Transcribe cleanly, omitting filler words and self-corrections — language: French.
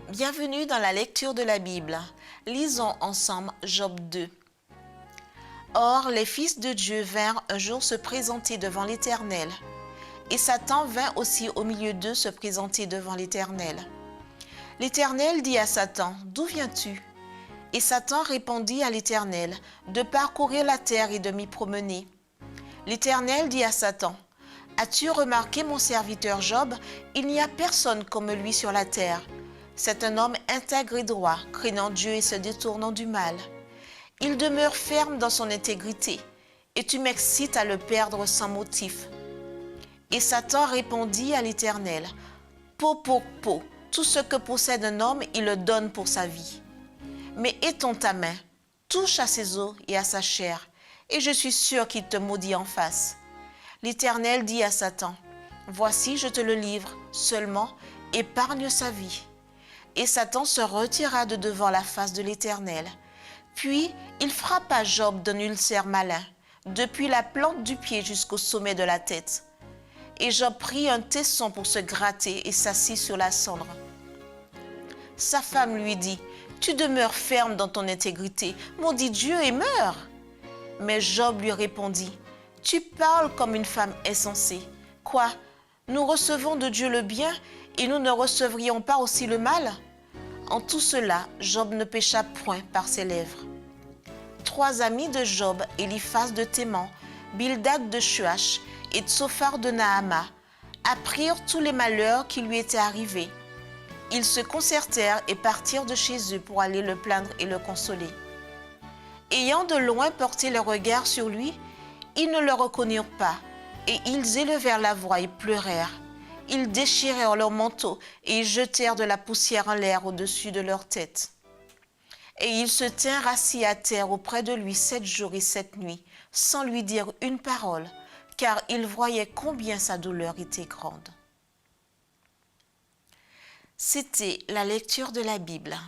Bienvenue dans la lecture de la Bible. Lisons ensemble Job 2. Or, les fils de Dieu vinrent un jour se présenter devant l'Éternel. Et Satan vint aussi au milieu d'eux se présenter devant l'Éternel. L'Éternel dit à Satan, « D'où viens-tu » Et Satan répondit à l'Éternel, « De parcourir la terre et de m'y promener. » L'Éternel dit à Satan, « As-tu remarqué mon serviteur Job? Il n'y a personne comme lui sur la terre. C'est un homme intègre et droit, craignant Dieu et se détournant du mal. Il demeure ferme dans son intégrité, et tu m'excites à le perdre sans motif. » Et Satan répondit à l'Éternel, « Peau pour peau, tout ce que possède un homme, il le donne pour sa vie. Mais étends ta main, touche à ses os et à sa chair, et je suis sûr qu'il te maudit en face. » L'Éternel dit à Satan, « Voici, je te le livre, seulement épargne sa vie. » Et Satan se retira de devant la face de l'Éternel. Puis il frappa Job d'un ulcère malin, depuis la plante du pied jusqu'au sommet de la tête. Et Job prit un tesson pour se gratter et s'assit sur la cendre. Sa femme lui dit, « Tu demeures ferme dans ton intégrité, maudis Dieu et meurs. » Mais Job lui répondit, « Tu parles comme une femme insensée. Quoi? Nous recevons de Dieu le bien et nous ne recevrions pas aussi le mal? » En tout cela, Job ne pécha point par ses lèvres. 3 amis de Job, Eliphaz de Théman, Bildad de Shuach et Tsophar de Naama, apprirent tous les malheurs qui lui étaient arrivés. Ils se concertèrent et partirent de chez eux pour aller le plaindre et le consoler. Ayant de loin porté leur regard sur lui, ils ne le reconnurent pas, et ils élevèrent la voix et pleurèrent. Ils déchirèrent leurs manteaux et ils jetèrent de la poussière en l'air au-dessus de leur tête. Et ils se tinrent assis à terre auprès de lui 7 jours et 7 nuits, sans lui dire une parole, car ils voyaient combien sa douleur était grande. C'était la lecture de la Bible.